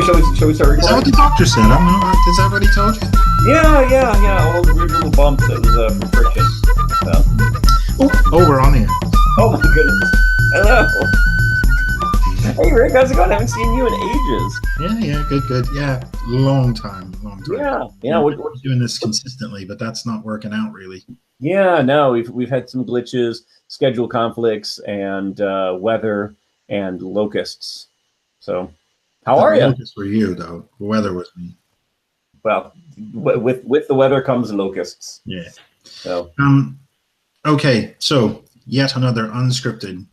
shall we start recording? Is that what the doctor said? I don't know. Is that what he told you? Yeah. All the weird little bumps that was from friction. So. Oh, we're on here. Oh my goodness. Hello. Hey Rick, how's it going? I haven't seen you in ages. Yeah, good. Yeah, long time. Yeah. We're doing this consistently, but that's not working out really. Yeah, no, we've had some glitches, schedule conflicts, and weather and locusts. So, how are you? Locusts were you though. The weather was me. Well, with the weather comes locusts. Yeah. So. Okay, so yet another unscripted.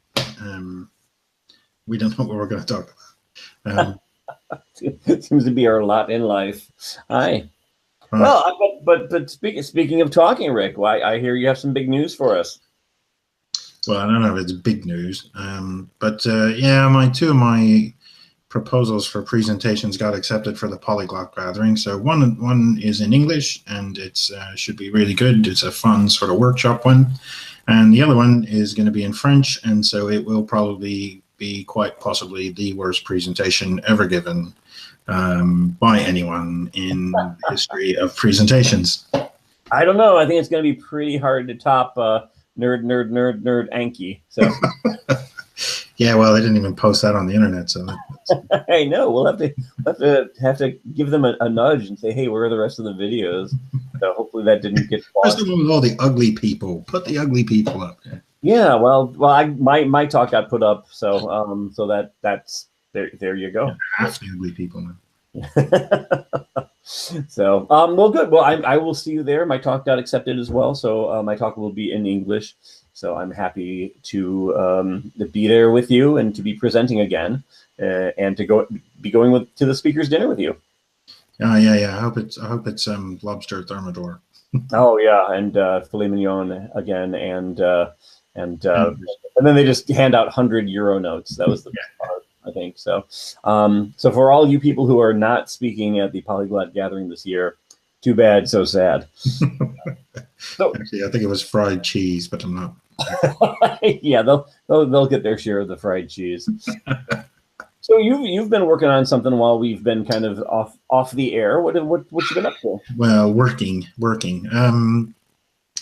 We don't know what we're going to talk about. Seems to be our lot in life. Hi. Right. Well, but speaking of talking, Rick, I hear you have some big news for us. Well, I don't know if it's big news, but yeah, two of my proposals for presentations got accepted for the Polyglot Gathering. So one is in English, and it's should be really good. It's a fun sort of workshop one, and the other one is going to be in French, and so it will probably be quite possibly the worst presentation ever given by anyone in the history of presentations. I don't know. I think it's going to be pretty hard to top nerd Anki. So. Yeah, well, they didn't even post that on the internet, so. I know. We'll have to give them a nudge and say, hey, where are the rest of the videos? So hopefully that didn't get lost. Where's the one with all the ugly people? Put the ugly people up. Yeah, well, my talk got put up, so that's there you go. Half the ugly people now. So well, good. Well, I will see you there. My talk got accepted as well, so my talk will be in English. So I'm happy to be there with you and to be presenting again, and to be going to the speakers' dinner with you. Yeah. I hope it's lobster thermidor. Oh yeah, and filet mignon again, and then they just hand out €100 notes. That was the best part, I think. So, so for all you people who are not speaking at the Polyglot Gathering this year, too bad, so sad. So, actually, I think it was fried cheese, but I'm not. Yeah, they'll get their share of the fried cheese. So you've been working on something while we've been kind of off the air. What you been up to? Well, working.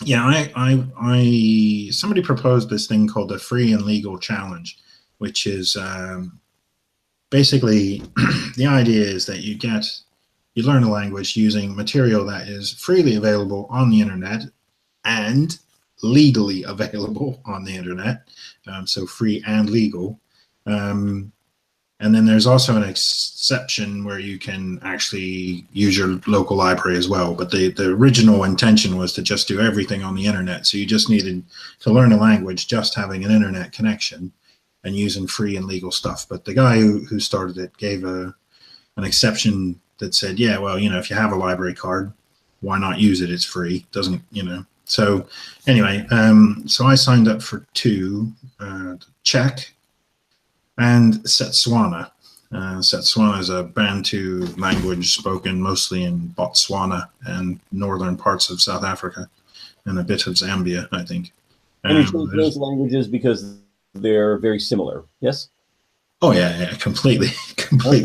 Yeah, I somebody proposed this thing called the Free and Legal Challenge, which is basically the idea is that you learn a language using material that is freely available on the internet and legally available on the internet, so free and legal. And then there's also an exception where you can actually use your local library as well. But the original intention was to just do everything on the internet. So you just needed to learn a language just having an internet connection and using free and legal stuff. But the guy who started it gave an exception that said, yeah, well, if you have a library card, why not use it? It's free. Doesn't, So anyway, so I signed up for two, Czech and Setswana. Setswana is a Bantu language spoken mostly in Botswana and northern parts of South Africa and a bit of Zambia, I think. And you chose those languages because they're very similar, yes? Oh, yeah, completely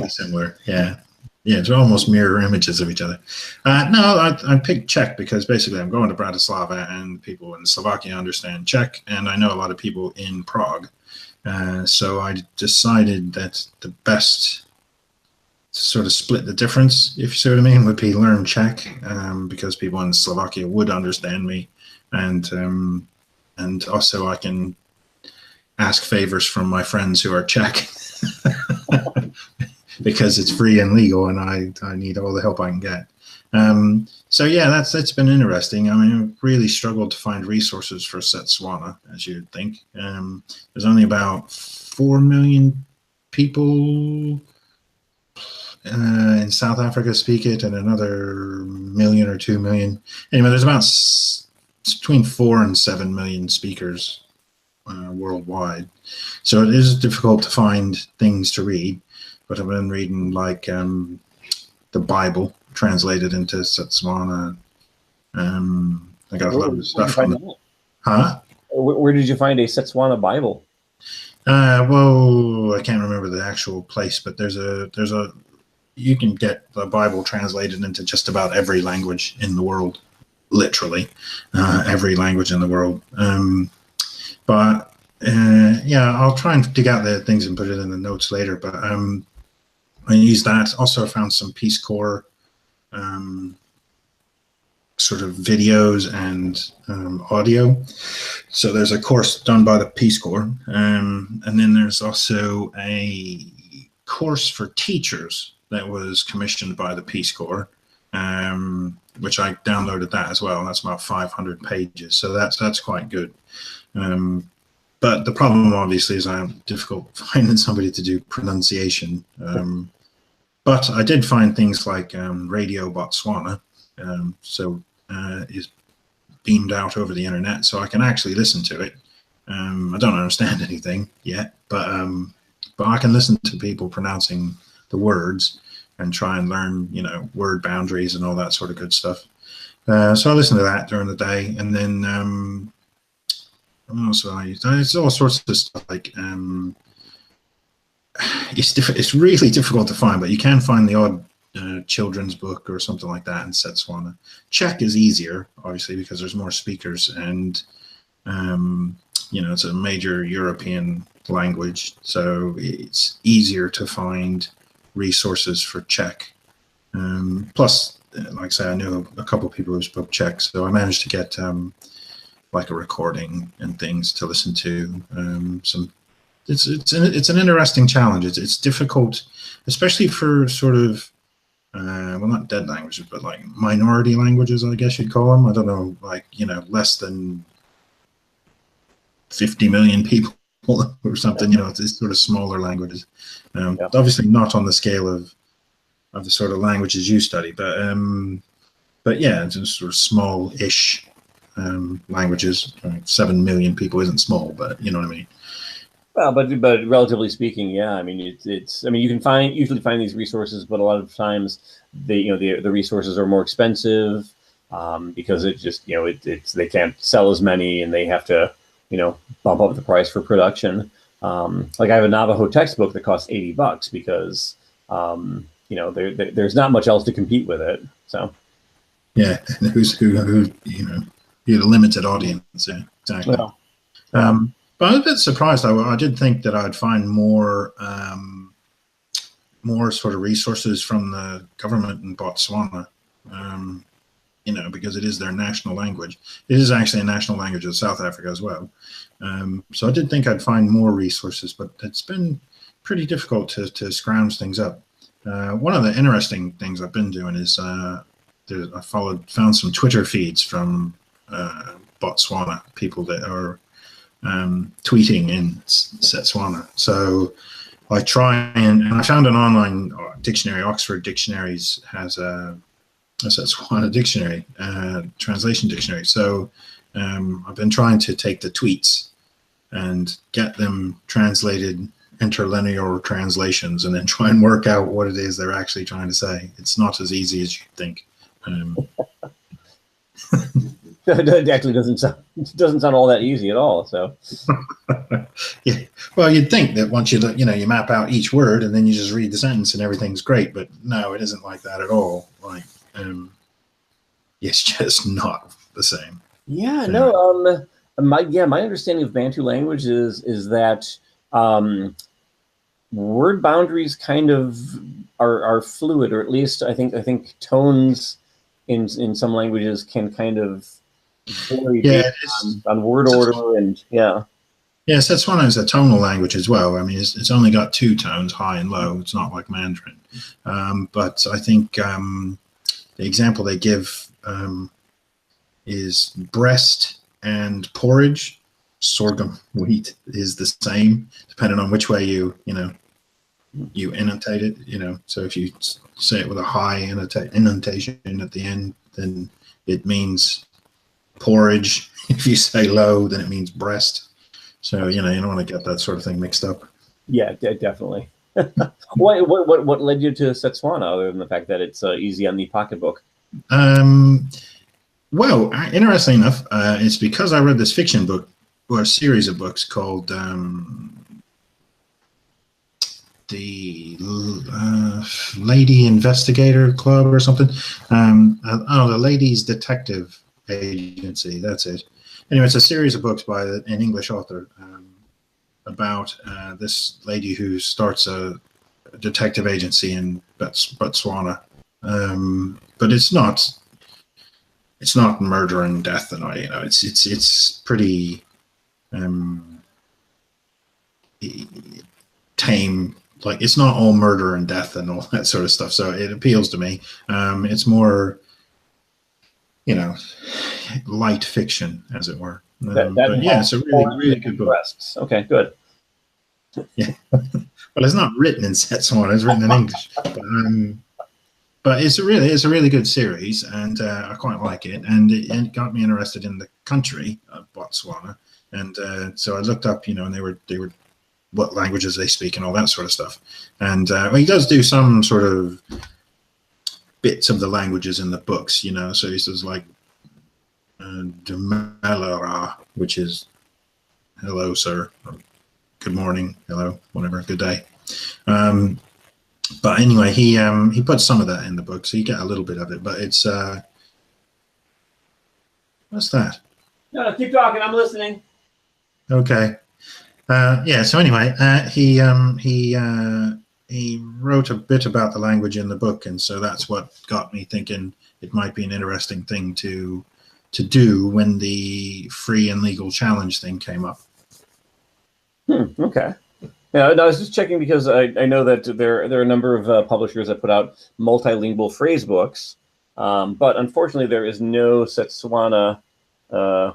similar, yeah. Yeah, they're almost mirror images of each other. No, I picked Czech because basically I'm going to Bratislava and people in Slovakia understand Czech, and I know a lot of people in Prague. So I decided that the best to sort of split the difference, if you see what I mean, would be learn Czech, because people in Slovakia would understand me, and also I can ask favors from my friends who are Czech because it's free and legal, and I need all the help I can get. So yeah, that's been interesting. I mean, I really struggled to find resources for Setswana, as you'd think. There's only about 4 million people in South Africa speak it, and another 1 million or 2 million. Anyway, there's about between 4 and 7 million speakers worldwide. So it is difficult to find things to read, but I've been reading like the Bible translated into Setswana. I got a lot of stuff from it. Huh? Where did you find a Setswana Bible? Well, I can't remember the actual place, but there's a you can get the Bible translated into just about every language in the world, literally every language in the world. But yeah, I'll try and dig out the things and put it in the notes later. But I used that. Also, I found some Peace Corps sort of videos and audio. So there's a course done by the Peace Corps, and then there's also a course for teachers that was commissioned by the Peace Corps, which I downloaded that as well. That's about 500 pages, so that's quite good. But the problem, obviously, is I'm difficult finding somebody to do pronunciation. But I did find things like Radio Botswana, so is beamed out over the internet, so I can actually listen to it. I don't understand anything yet, but I can listen to people pronouncing the words and try and learn, you know, word boundaries and all that sort of good stuff. So I listen to that during the day, and then also it's all sorts of stuff like it's really difficult to find, but you can find the odd children's book or something like that in Setswana. Czech is easier, obviously, because there's more speakers, and you know, it's a major European language, so it's easier to find resources for Czech. Plus, like I say, I knew a couple of people who spoke Czech, so I managed to get like a recording and things to listen to. It's an interesting challenge. It's difficult, especially for sort of well, not dead languages, but like minority languages, I guess you'd call them. I don't know, like, you know, less than 50 million people or something. You know, it's sort of smaller languages. Obviously not on the scale of the sort of languages you study, but yeah, it's just sort of small-ish languages. 7 million people isn't small, but you know what I mean. Well, but relatively speaking, yeah. I mean, it's. I mean, you can usually find these resources, but a lot of times, the resources are more expensive because it just, you know, they can't sell as many, and they have to, you know, bump up the price for production. Like I have a Navajo textbook that costs $80 because you know, there's not much else to compete with it. So yeah, and who you know, you had a limited audience. Yeah, exactly. Well, but I was a bit surprised. I did think that I'd find more sort of resources from the government in Botswana, you know, because it is their national language. It is actually a national language of South Africa as well. So I did think I'd find more resources, but it's been pretty difficult to scrounge things up. One of the interesting things I've been doing is I found some Twitter feeds from Botswana, people that are tweeting in Setswana. So I try and I found an online dictionary. Oxford Dictionaries has a Setswana dictionary, translation dictionary. So I've been trying to take the tweets and get them translated interlinear translations, and then try and work out what it is they're actually trying to say. It's not as easy as you think. It actually doesn't sound all that easy at all. So yeah, well, you'd think that once you map out each word and then you just read the sentence and everything's great, but no, it isn't like that at all. Like it's just not the same. Yeah, no. My understanding of Bantu language is that word boundaries kind of are fluid, or at least I think tones in some languages can kind of vary on word order, and yeah. Yeah, Setswana is a tonal language as well. I mean, it's only got 2 tones, high and low. It's not like Mandarin. But I think the example they give is breast and porridge. Sorghum wheat is the same, depending on which way you intonate it. You know, so if you say it with a high intonation at the end, then it means porridge. If you say low, then it means breast. So, you know, you don't want to get that sort of thing mixed up. Yeah, definitely. What led you to Setswana, other than the fact that it's easy on the pocketbook? Well, interesting enough, it's because I read this fiction book, or a series of books called the Lady Investigator Club or something. Oh, the Ladies Detective Agency. That's it. Anyway, it's a series of books by an English author about this lady who starts a detective agency in Botswana. But it's not murder and death, and it's pretty tame. Like, it's not all murder and death and all that sort of stuff. So it appeals to me. It's more, light fiction, as it were. But yeah, it's a really good book. Okay, good. Yeah. Well, it's not written in Setswana; it's written in English. But it's a really good series, and I quite like it. And it got me interested in the country of Botswana. And so I looked up, and they were what languages they speak and all that sort of stuff. And he does do some sort of bits of the languages in the books, So he says like Demelara, which is hello, sir, or good morning, hello, whatever, good day. But anyway, he puts some of that in the book, so you get a little bit of it. But it's what's that? No, keep talking. I'm listening. Okay. Yeah. So anyway, he wrote a bit about the language in the book, and so that's what got me thinking it might be an interesting thing to do when the free and legal challenge thing came up. Okay. Yeah, no, I was just checking because I know that there are a number of publishers that put out multilingual phrase books, but unfortunately there is no Setswana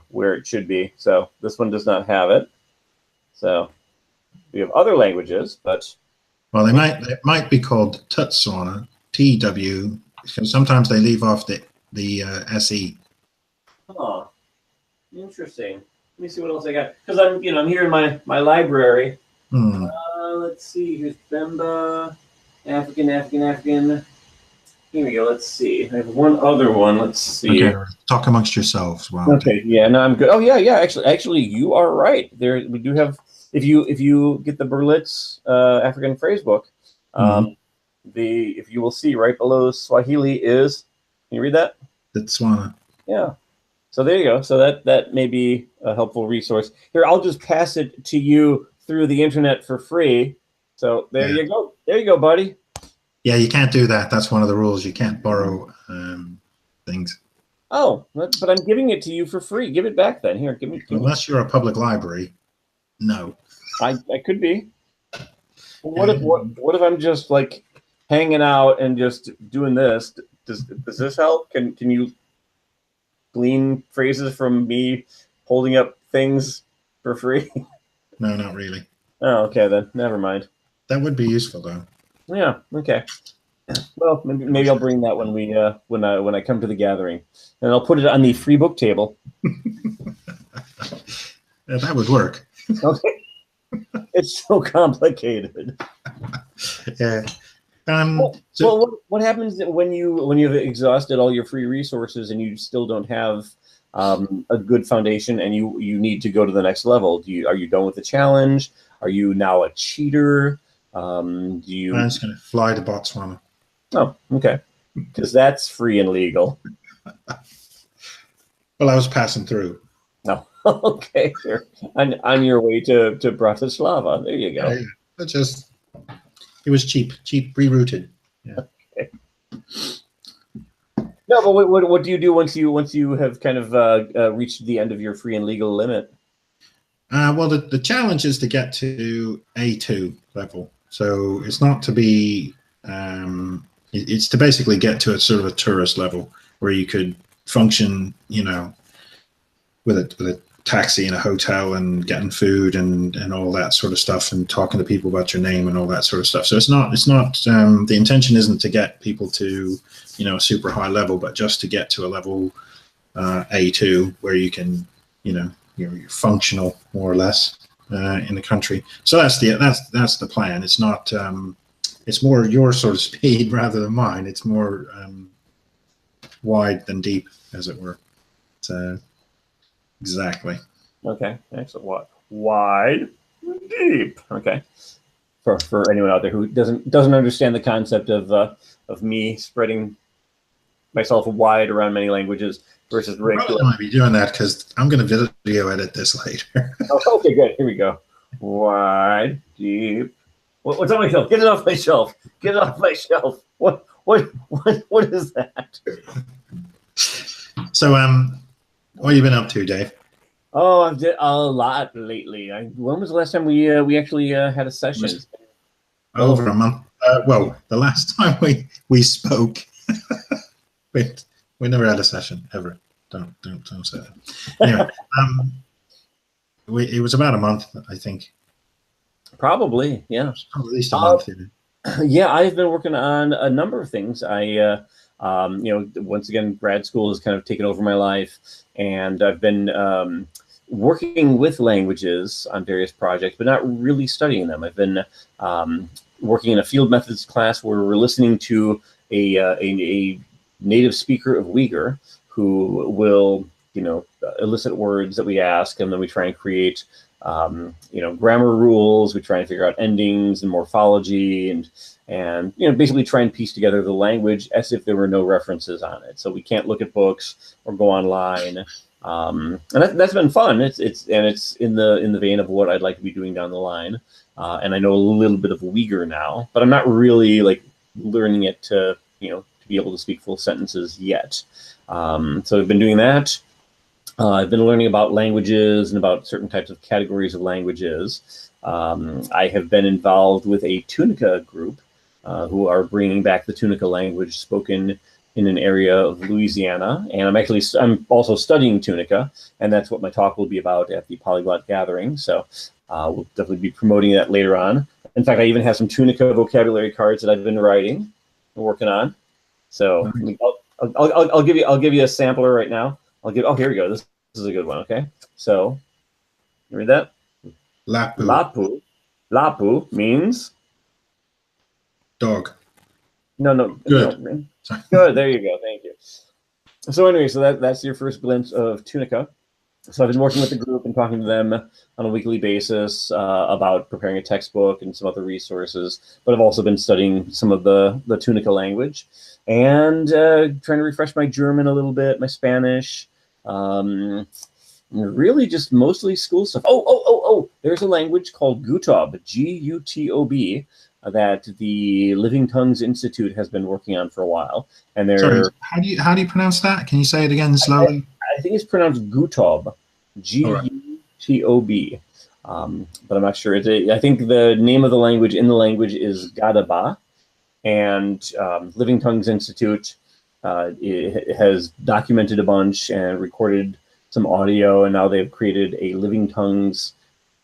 where it should be. So this one does not have it. So we have other languages, but well, it might be called Tutswana, TW, because sometimes they leave off the SE. Oh, interesting. Let me see what else I got, because I'm here in my library. Let's see. Here's Bemba, African. Here we go. Let's see. I have one other one. Let's see. Okay, talk amongst yourselves. Wow. Okay. Yeah. No, I'm good. Oh yeah. Actually, you are right. There, we do have. If you get the Berlitz African phrase book, if you will see right below Swahili is. Can you read that? Setswana. Yeah. So there you go. So that may be a helpful resource. Here, I'll just pass it to you through the internet for free. So there you go. There you go, buddy. Yeah, you can't do that. That's one of the rules. You can't borrow things. Oh, but I'm giving it to you for free. Give it back then. Here, give me. Unless you're a public library, no. I could be. What if I'm just like hanging out and just doing this? Does this help? Can you glean phrases from me holding up things for free? No, not really. Oh, okay then. Never mind. That would be useful though. Yeah. Okay. Well, maybe I'll bring that when we when I come to the gathering, and I'll put it on the free book table. Yeah, that would work. Okay. It's so complicated. Yeah. So what happens when you've exhausted all your free resources and you still don't have a good foundation and you need to go to the next level? Are you done with the challenge? Are you now a cheater? I'm just going to fly to Botswana. Oh, okay. Because that's free and legal. Well, I was passing through. No. Okay, sure. On your way to Bratislava. There you go. Yeah, it was cheap rerouted. Yeah. Okay. No, but what do you do once you have kind of reached the end of your free and legal limit? Well, the challenge is to get to A2 level. So it's not to be. It's to basically get to a sort of a tourist level where you could function, with a taxi in a hotel and getting food and all that sort of stuff and talking to people about your name and all that sort of stuff. So it's not the intention isn't to get people to a super high level, but just to get to a level A2 where you can you're functional more or less in the country. So that's the plan. It's not it's more your sort of speed rather than mine. It's more wide than deep, as it were. So exactly. Okay. Excellent. What? Wide, deep. Okay. for anyone out there who doesn't understand the concept of me spreading myself wide around many languages versus Rick. I probably might be doing that because I'm going to video edit this later. Oh, okay, good. Here we go. Wide, deep. What's on my shelf? Get it off my shelf. Get it off my shelf. What is that? So, what have you been up to, Dave? Oh, I've did a lot lately. When was the last time we actually had a session? Over a month. Well, the last time we spoke, we never had a session ever. Don't say that. Anyway, it was about a month, I think. Probably, yeah. At least a month. Yeah, I've been working on a number of things. Once again, grad school has kind of taken over my life, and I've been working with languages on various projects, but not really studying them. I've been working in a field methods class where we're listening to a native speaker of Uyghur who will, elicit words that we ask, and then we try and create grammar rules. We try and figure out endings and morphology, and basically try and piece together the language as if there were no references on it. So we can't look at books or go online, and that's been fun. It's in the vein of what I'd like to be doing down the line. And I know a little bit of Uyghur now, but I'm not really like learning it to be able to speak full sentences yet. So I've been doing that. I've been learning about languages and about certain types of categories of languages. I have been involved with a Tunica group who are bringing back the Tunica language spoken in an area of Louisiana. And I'm also studying Tunica, and that's what my talk will be about at the Polyglot Gathering. So we'll definitely be promoting that later on. In fact, I even have some Tunica vocabulary cards that I've been writing and working on. So I'll give you a sampler right now. Here we go. This is a good one. Okay, so you read that. Lapu. Lapu means dog. No. Good. No. Good. There you go. Thank you. So anyway, so that's your first glimpse of Tunica. So I've been working with the group and talking to them on a weekly basis about preparing a textbook and some other resources. But I've also been studying some of the Tunica language and trying to refresh my German a little bit, my Spanish. Really just mostly school stuff. Oh, there's a language called Gutob, G-U-T-O-B, that the Living Tongues Institute has been working on for a while. And Sorry, how do you pronounce that? Can you say it again slowly? I think it's pronounced Gutob, G-U-T-O-B, but I'm not sure. I think the name of the language in the language is Gadaba, and Living Tongues Institute has documented a bunch and recorded some audio, and now they've created a Living Tongues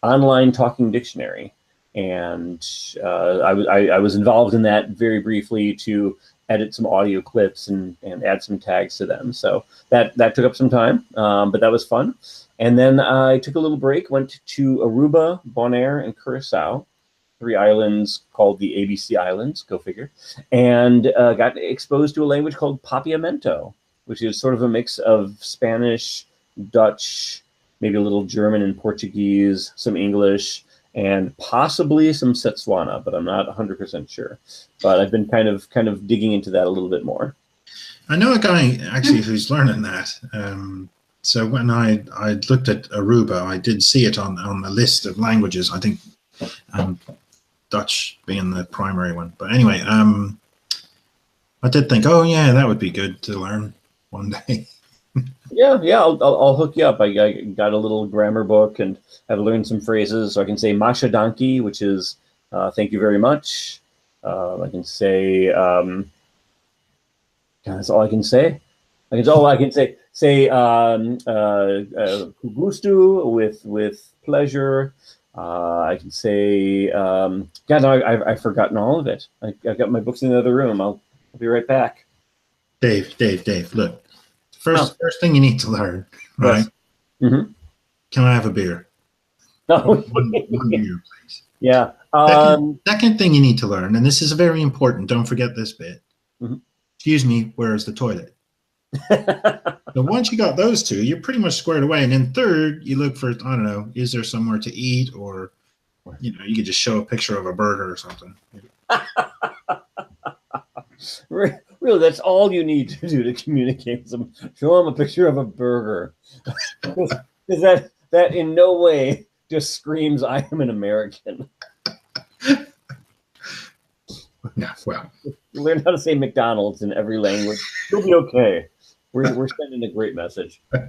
online talking dictionary. And I was involved in that very briefly to edit some audio clips and add some tags to them. So that took up some time, but that was fun. And then I took a little break, went to Aruba, Bonaire, and Curacao, 3 islands called the ABC Islands, go figure, and got exposed to a language called Papiamento, which is sort of a mix of Spanish, Dutch, maybe a little German and Portuguese, some English, and possibly some Setswana, but I'm not 100% sure. But I've been kind of digging into that a little bit more. I know a guy actually who's learning that. So when I looked at Aruba, I did see it on the list of languages. I think Dutch being the primary one. But anyway, I did think, oh yeah, that would be good to learn one day. Yeah, I'll hook you up. I got a little grammar book, and I've learned some phrases. So I can say Masha Donkey, which is thank you very much. I can say, that's all I can say. I can say gusto with pleasure. I can say, God, no, I've forgotten all of it. I've got my books in the other room. I'll be right back. Dave, look. First thing you need to learn, right? Yes. Mm-hmm. Can I have a beer? No. one beer, please. Yeah. Second thing you need to learn, and this is very important, don't forget this bit. Mm-hmm. Excuse me, where is the toilet? So once you got those two, you're pretty much squared away. And then third, you look for, I don't know, is there somewhere to eat or You know, you could just show a picture of a burger or something. Really, that's all you need to do to communicate. Show them a picture of a burger. Because that in no way just screams, I am an American. Yeah, well. Learn how to say McDonald's in every language. You'll be okay. We're sending a great message. I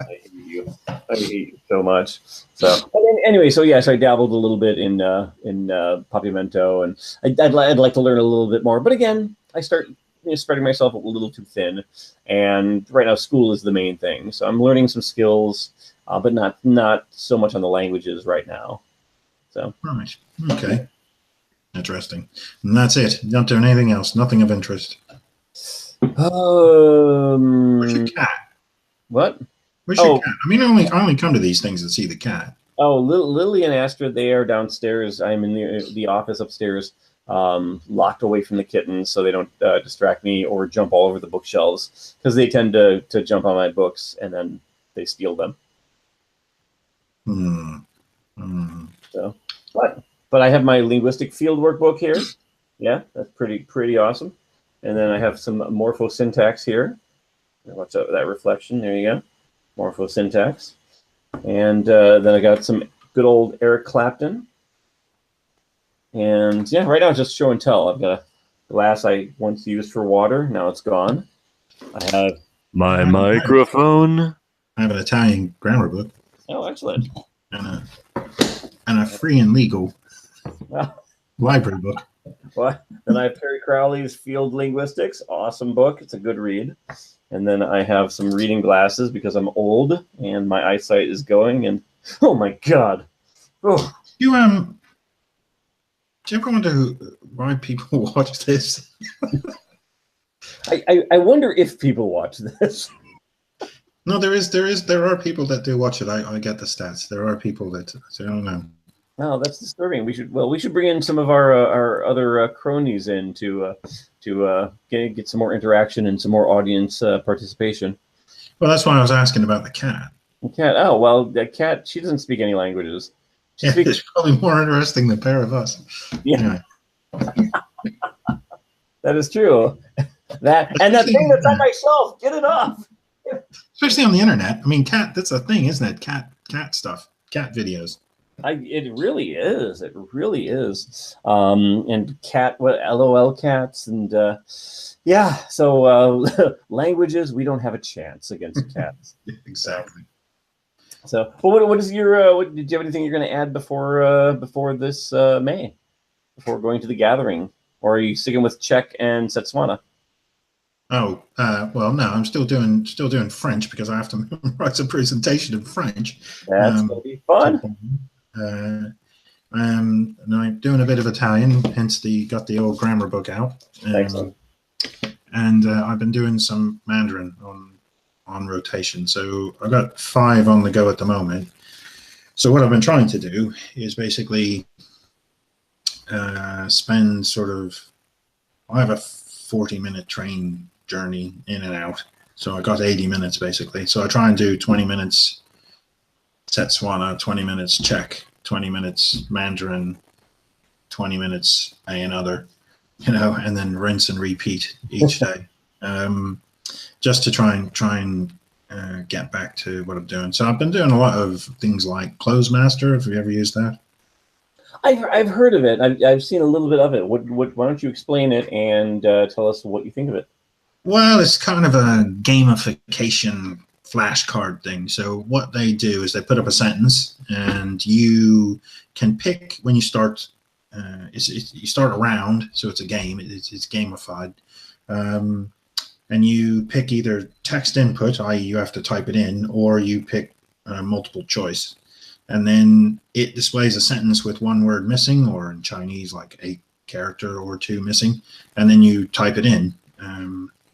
hate you. I hate you so much. So anyway, so yes, I dabbled a little bit in Papiamento, and I'd like to learn a little bit more. But again, I start spreading myself a little too thin. And right now, school is the main thing. So I'm learning some skills, but not so much on the languages right now. So right, okay, interesting. And that's it. You're not doing anything else. Nothing of interest. Where's your cat? What? Where's your cat? I mean, I only come to these things to see the cat. Oh, Lily and Astrid, they are downstairs. I'm in the office upstairs, locked away from the kittens so they don't distract me or jump all over the bookshelves, because they tend to jump on my books and then they steal them. So, but I have my linguistic fieldwork book here. Yeah, that's pretty awesome. And then I have some morphosyntax here. Watch out, that reflection. There you go. Morphosyntax. And then I got some good old Eric Clapton. And yeah, right now it's just show and tell. I've got a glass I once used for water. Now it's gone. I have my microphone. I have an Italian grammar book. Oh, excellent. And a free and legal library book. What? Then I have Terry Crowley's Field Linguistics. Awesome book. It's a good read. And then I have some reading glasses because I'm old and my eyesight is going. And oh my God. Oh. Do you ever wonder why people watch this? I wonder if people watch this. No, there are people that do watch it. I get the stats. There are people that, so I don't know. Oh, that's disturbing. We should bring in some of our other cronies in to get some more interaction and some more audience participation. Well, that's why I was asking about the cat. The cat. Oh, well, the cat. She doesn't speak any languages. It's probably more interesting than a pair of us. Yeah, anyway. That is true. That thing that's on my shelf. Get it off. Especially on the internet. I mean, cat. That's a thing, isn't it? Cat stuff. Cat videos. It really is. It really is. And LOL cats, and yeah. So languages, we don't have a chance against cats. Exactly. So, well, what is your? Did you have anything you're going to add before this May, before going to the gathering, or are you sticking with Czech and Setswana? Oh, well, no, I'm still doing French because I have to write a presentation in French. That's going to be fun. And I'm doing a bit of Italian, hence got the old grammar book out. And I've been doing some Mandarin on rotation. So I've got 5 on the go at the moment. So what I've been trying to do is basically spend I have a 40-minute train journey in and out. So I got 80 minutes basically. So I try and do 20 minutes Setswana, 20 minutes Czech, 20 minutes Mandarin, 20 minutes another, and then rinse and repeat each day, just to try and get back to what I'm doing. So I've been doing a lot of things like Closemaster. Have you ever used that? I've heard of it. I've seen a little bit of it. Why don't you explain it and tell us what you think of it? Well, it's kind of a gamification flashcard thing. So what they do is they put up a sentence, and you can pick when you start. You start a round, so it's a game. It's gamified, and you pick either text input, i.e., you have to type it in, or you pick multiple choice, and then it displays a sentence with one word missing, or in Chinese, like a character or 2 missing, and then you type it in.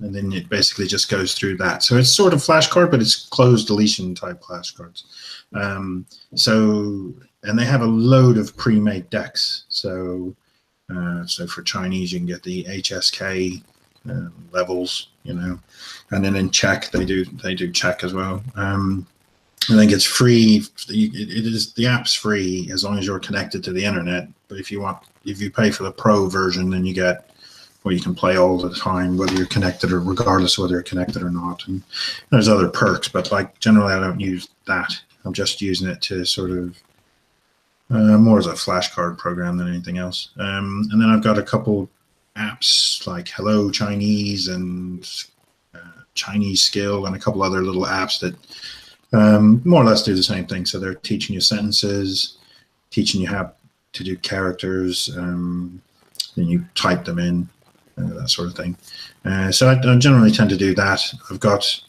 And then it basically just goes through that. So it's sort of flashcard, but it's closed deletion type flashcards. And they have a load of pre-made decks. So for Chinese, you can get the HSK levels, and then in Czech they do Czech as well. I think it's free. The app's free as long as you're connected to the internet. But if you pay for the pro version, then you get, well, you can play all the time, whether you're connected or regardless of whether you're connected or not. And there's other perks, but like generally I don't use that. I'm just using it to sort of more as a flashcard program than anything else. And then I've got a couple apps like Hello Chinese and Chinese Skill and a couple other little apps that more or less do the same thing. So they're teaching you sentences, teaching you how to do characters, then you type them in, that sort of thing. So I generally tend to do that. I've got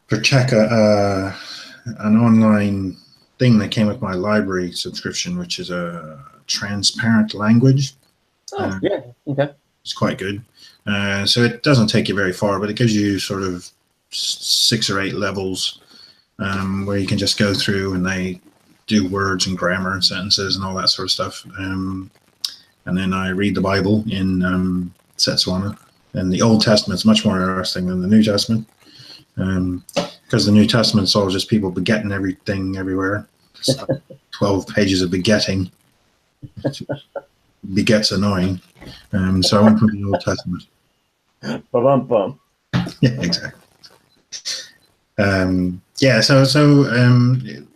for Czech an online thing that came with my library subscription, which is a transparent language. Oh, yeah, okay. It's quite good. So it doesn't take you very far, but it gives you sort of 6 or 8 levels where you can just go through and they do words and grammar and sentences and all that sort of stuff. And then I read the Bible in Setswana. And the Old Testament's much more interesting than the New Testament, because the New Testament's all just people begetting everything everywhere. It's like 12 pages of begetting. Beget's annoying. So I went from the Old Testament. Ba-bum-bum. Yeah, exactly. Yeah, so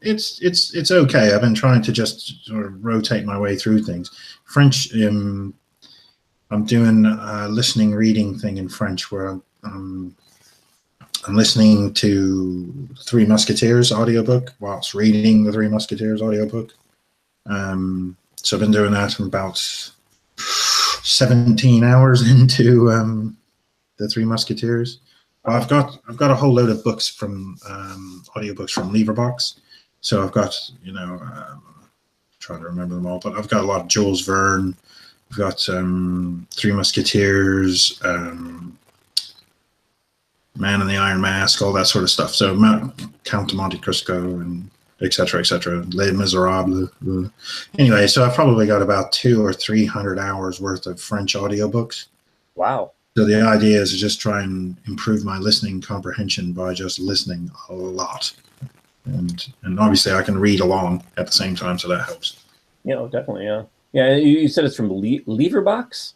it's okay. I've been trying to just sort of rotate my way through things. French, I'm doing a listening reading thing in French where I'm listening to Three Musketeers audiobook whilst reading the Three Musketeers audiobook. So I've been doing that. I'm about 17 hours into the Three Musketeers. I've got a whole load of books from audiobooks from Leverbox. So I've got, trying to remember them all, but I've got a lot of Jules Verne. I've got Three Musketeers, Man in the Iron Mask, all that sort of stuff. So Count of Monte Cristo and et cetera, Les Miserables. Anyway, so I've probably got about 200 or 300 hours worth of French audiobooks. Wow. So the idea is to just try and improve my listening comprehension by just listening a lot. And obviously I can read along at the same time, so that helps. Yeah, definitely, yeah. Yeah, you said it's from Leverbox?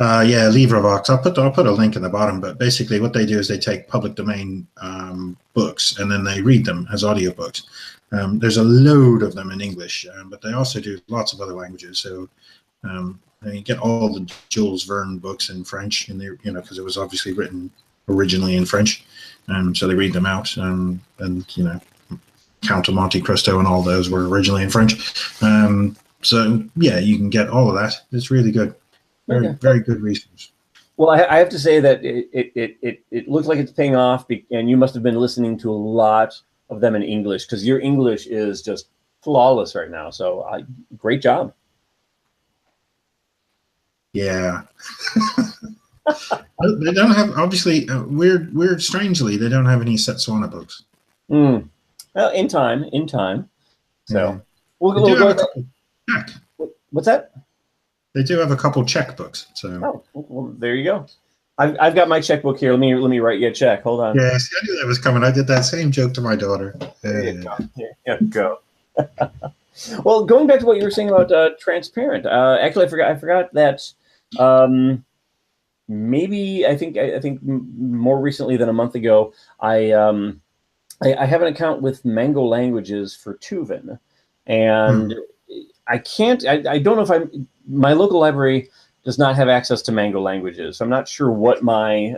Yeah, Leverbox. I'll put a link in the bottom, but basically what they do is they take public domain books and then they read them as audiobooks. There's a load of them in English, but they also do lots of other languages. So you get all the Jules Verne books in French, and they, because it was obviously written originally in French, so they read them out, and Count of Monte Cristo and all those were originally in French. So yeah, you can get all of that. It's really good. Very good resource. Well, I have to say that it looks like it's paying off, and you must have been listening to a lot of them in English, because your English is just flawless right now. So great job. Yeah. They don't have, obviously, weird, strangely, they don't have any Setswana books. Well, in time. So yeah. we'll go with Czech. What's that? They do have a couple Czech books. So. Oh, well, there you go. I've got my checkbook here. Let me write you a check. Hold on. Yeah, see, I knew that was coming. I did that same joke to my daughter. There you go. Here you go. Well, going back to what you were saying about transparent. Actually, I forgot that. Maybe I think more recently than a month ago, I have an account with Mango Languages for Tuvan, and I don't know if my local library does not have access to Mango Languages, so I'm not sure what my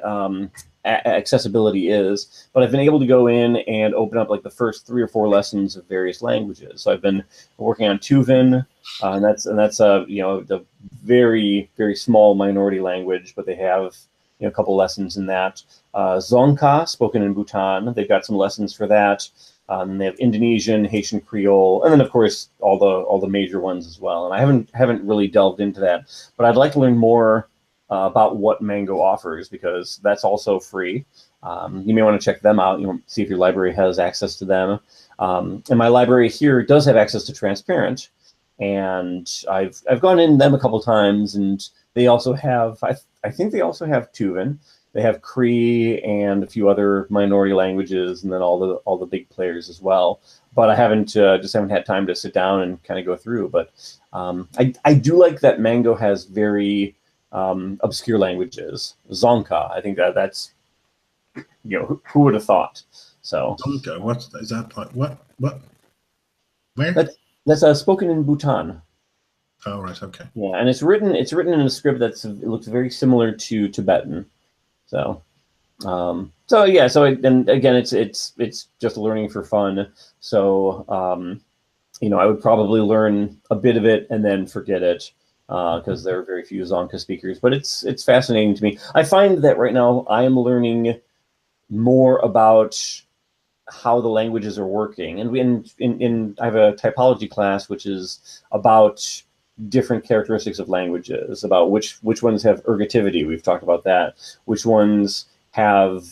accessibility is, but I've been able to go in and open up like the first 3 or 4 lessons of various languages. So I've been working on Tuvan, and that's the very, very small minority language, but they have a couple lessons in that. Dzongkha, spoken in Bhutan, they've got some lessons for that. And they have Indonesian, Haitian Creole, and then of course all the major ones as well. And I haven't really delved into that, but I'd like to learn more about what Mango offers, because that's also free. You may want to check them out. See if your library has access to them. And my library here does have access to Transparent, and I've gone in them a couple times, and they also have I think they also have Tuvan. they have Cree and a few other minority languages, and then all the big players as well. But I haven't just haven't had time to sit down and kind of go through. But I do like that Mango has very obscure languages. Zonka, I think that's, you know, who would have thought? So Zonka, what is that? What? Where? That's spoken in Bhutan. Oh, right, okay. Yeah, and it's written in a script it looks very similar to Tibetan. So, and again, it's just learning for fun. So, you know, I would probably learn a bit of it and then forget it because there are very few Zonka speakers. But it's fascinating to me. I find that right now I am learning more about how the languages are working, and I have a typology class which is about different characteristics of languages, about which ones have ergativity. We've talked about that. Which ones have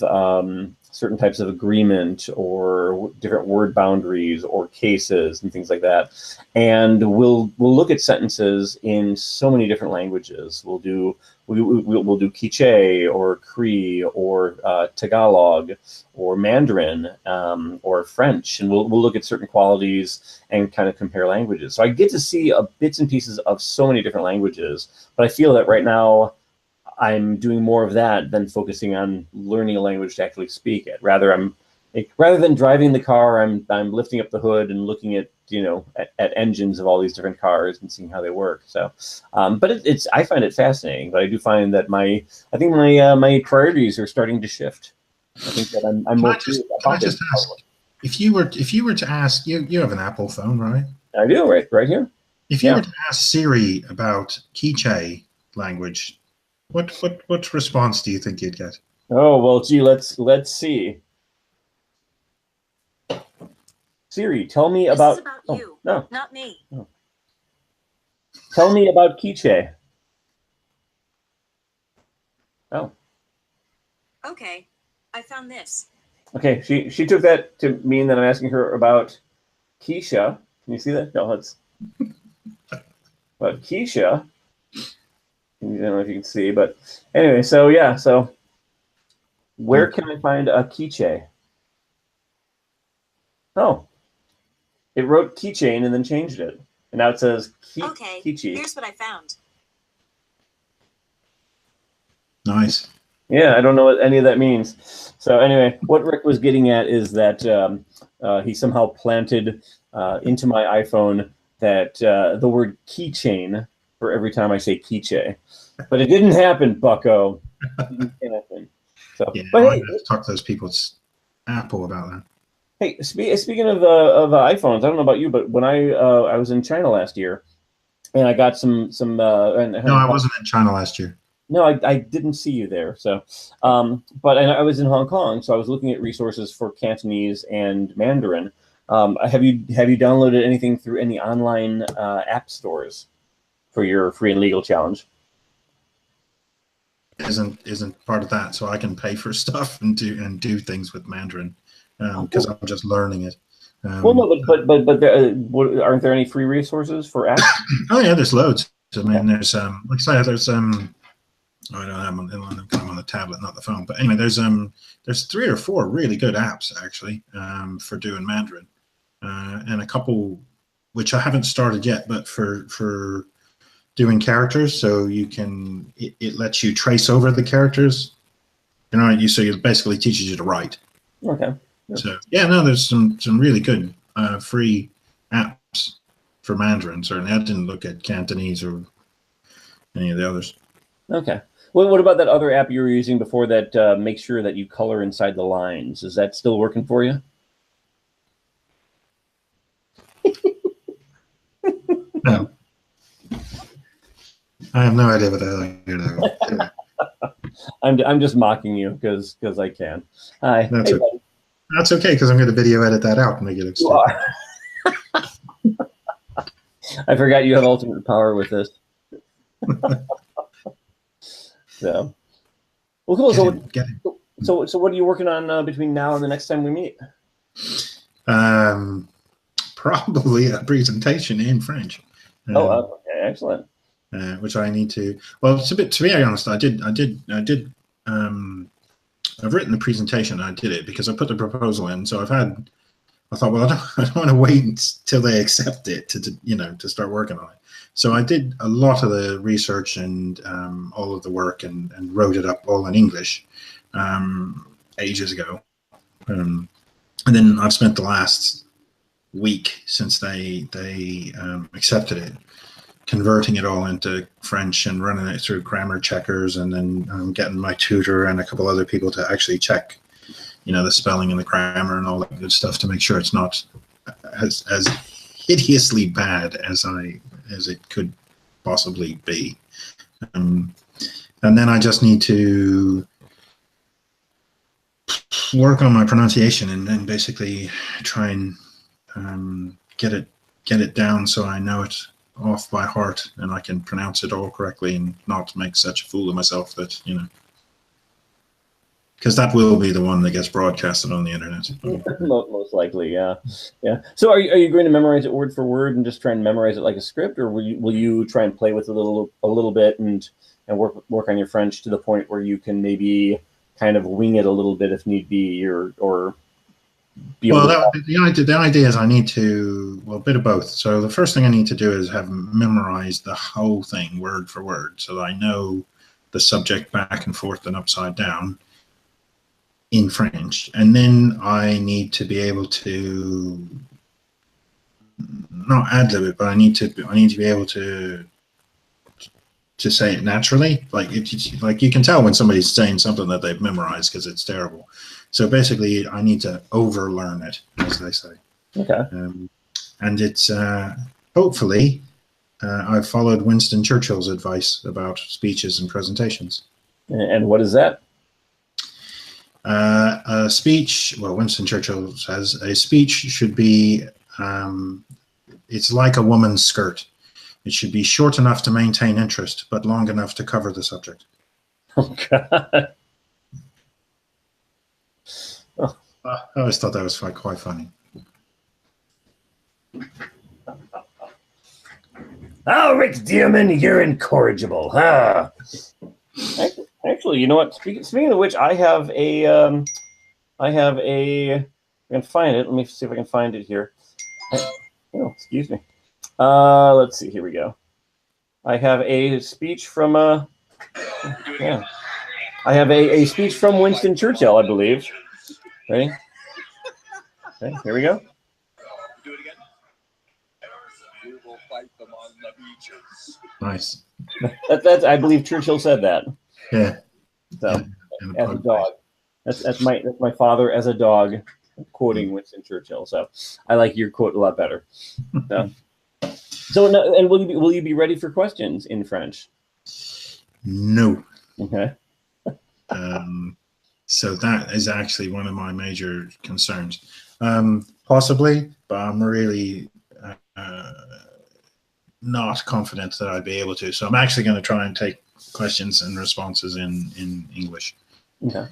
certain types of agreement or different word boundaries or cases and things like that. And we'll look at sentences in so many different languages. We'll do Quiche or Cree or Tagalog or Mandarin or French, and we'll look at certain qualities and kind of compare languages. So I get to see bits and pieces of so many different languages, but I feel that right now I'm doing more of that than focusing on learning a language to actually speak it. Rather than driving the car, I'm lifting up the hood and looking at, you know, at engines of all these different cars and seeing how they work. So, but I find it fascinating. But I do find that my priorities are starting to shift. I think that I'm more. Can I just ask, if you were to ask, you have an Apple phone, right? I do, right here. If you were to ask Siri about Quiche language, what response do you think you'd get? Oh, well, gee, let's see. Siri, tell me about. This is about you, no, not me. Oh. Tell me about Quiche. Oh. Okay, I found this. Okay, she took that to mean that I'm asking her about Keisha. Can you see that? No, let's. But Keisha. I don't know if you can see, but anyway, so yeah, so where can I find a Quiche? Oh, it wrote keychain and then changed it, and now it says Okay, Kichi. here's what I found. Nice. Yeah, I don't know what any of that means. So anyway, what Rick was getting at is that he somehow planted into my iPhone that the word keychain for every time I say Quiche. But it didn't happen, bucko. It didn't happen. So, yeah, but I hey, have to talk to those people at Apple about that. Hey, speaking of iPhones, I don't know about you, but when I was in China last year, and I got some. No, I wasn't in China last year. No, I didn't see you there. So, but I was in Hong Kong, so I was looking at resources for Cantonese and Mandarin. Have you downloaded anything through any online app stores for your free and legal challenge? Isn't part of that, so I can pay for stuff and do things with Mandarin because I'm just learning it. Well, no, but there, aren't there any free resources for apps? Oh yeah, there's loads. I mean, there's like I say, there's I don't have them on the tablet, not the phone. But anyway, there's 3 or 4 really good apps actually for doing Mandarin, and a couple which I haven't started yet, but for doing characters. So you can it lets you trace over the characters. You know, so it basically teaches you to write. Okay. So yeah, no, there's some really good free apps for Mandarin. Certainly, I didn't look at Cantonese or any of the others. Okay. Well, what about that other app you were using before that makes sure that you color inside the lines? Is that still working for you? No. I have no idea what the hell you're doing. I'm just mocking you because I can. Hi. That's okay. That's okay because I'm going to video edit that out and make it look stupid. I forgot you have ultimate power with this. So, well, cool. So what are you working on between now and the next time we meet? Probably a presentation in French. Okay, excellent. Which I need to. Well, it's a bit. To be honest, I did I've written the presentation. I did it because I put the proposal in. So I thought, well, I don't want to wait until they accept it to start working on it. So I did a lot of the research and all of the work and wrote it up all in English ages ago. And then I've spent the last week since they accepted it, converting it all into French and running it through grammar checkers, and then getting my tutor and a couple other people to actually check, the spelling and the grammar and all that good stuff to make sure it's not as hideously bad as it could possibly be. And then I just need to work on my pronunciation and then basically try and get it down so I know it off by heart and I can pronounce it all correctly and not make such a fool of myself that, because that will be the one that gets broadcasted on the internet. Most likely, yeah. So are you going to memorize it word for word and just try and memorize it like a script, or will you try and play with it a little bit and work on your French to the point where you can maybe kind of wing it a little bit if need be, or be able the idea is I need to, a bit of both. So the first thing I need to do is have memorized the whole thing word for word so that I know the subject back and forth and upside down in French. And then I need to be able to not ad-lib it, but I need to be able to say it naturally. Like you can tell when somebody's saying something that they've memorized because it's terrible. So basically, I need to overlearn it, as they say. Okay. And it's hopefully I've followed Winston Churchill's advice about speeches and presentations. And what is that? A speech. Well, Winston Churchill says a speech should be. It's like a woman's skirt. It should be short enough to maintain interest, but long enough to cover the subject. Oh, God. I always thought that was quite funny. Oh, Rick Dearman, you're incorrigible. Huh? Actually, you know what? Speaking of which, I have a. I can find it. Let me see if I can find it here. Oh, excuse me. Let's see. Here we go. I have a speech from yeah. I have a speech from Winston Churchill, I believe. Ready? Okay, here we go. Do it again. We will fight them on the beaches. Nice. That's I believe Churchill said that. Yeah. So as a dog. That's my father as a dog quoting Winston Churchill. So I like your quote a lot better. So no, and will you be ready for questions in French? No. Okay. So that is actually one of my major concerns. Possibly, but I'm really not confident that I'd be able to. So I'm actually going to try and take questions and responses in English. Okay.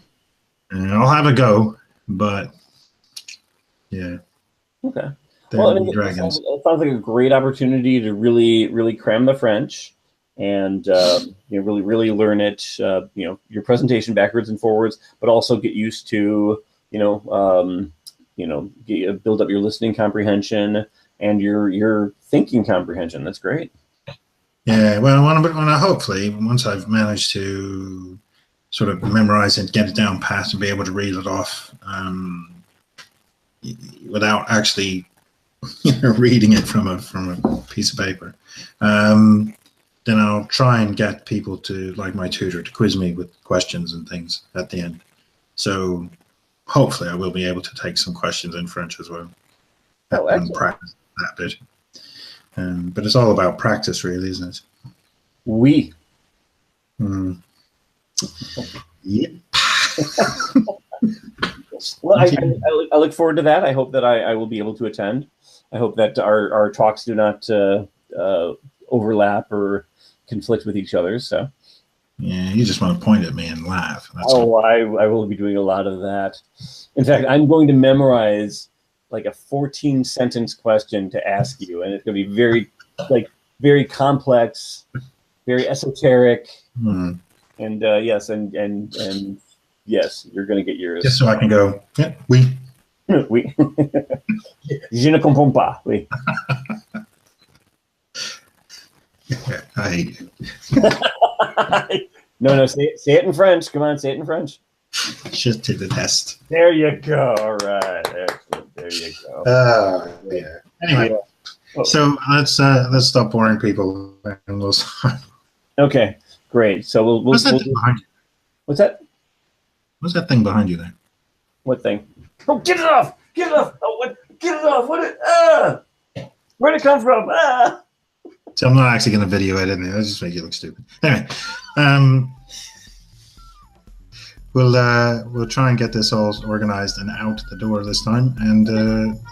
And I'll have a go, but yeah. Okay. Well, it sounds like a great opportunity to really cram the French and really learn it. Your presentation backwards and forwards, but also get used to build up your listening comprehension and your thinking comprehension. That's great. Yeah. Well, when I hopefully once I've managed to sort of memorize it, get it down pat, and be able to read it off without actually reading it from a piece of paper. Then I'll try and get people to, like my tutor, to quiz me with questions and things at the end. So hopefully I will be able to take some questions in French as well. Oh, and practice that bit. But it's all about practice, really, isn't it? Oui. Yep. Well, I look forward to that. I hope that I will be able to attend. I hope that our talks do not overlap or conflict with each other. So, yeah, you just want to point at me and laugh. That's I will be doing a lot of that. In fact, I'm going to memorize like a 14-sentence question to ask you, and it's going to be very complex, very esoteric, and yes, and yes, you're going to get yours. Just so I can go, yeah, we. Oui. Je ne comprends pas. Oui. I hate you. No, say it in French. Come on, say it in French. Just take the test. There you go. All right. Excellent. There you go. Yeah. Anyway, so let's stop boring people and we'll start. Okay, great. So we'll What's that thing behind you? What's that? What's that thing behind you there? What thing? Oh, get it off! Get it off! Oh, what? Get it off! Where'd it come from? So I'm not actually going to video edit it. I'll just make you look stupid. Anyway, we'll try and get this all organized and out the door this time, and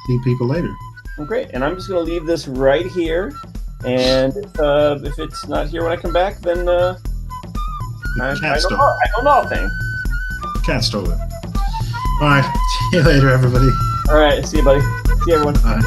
see people later. Oh, great. And I'm just going to leave this right here. And if it's not here when I come back, then I don't know a thing. Cat stole it. All right. See you later, everybody. All right. See you, buddy. See you, everyone. Bye.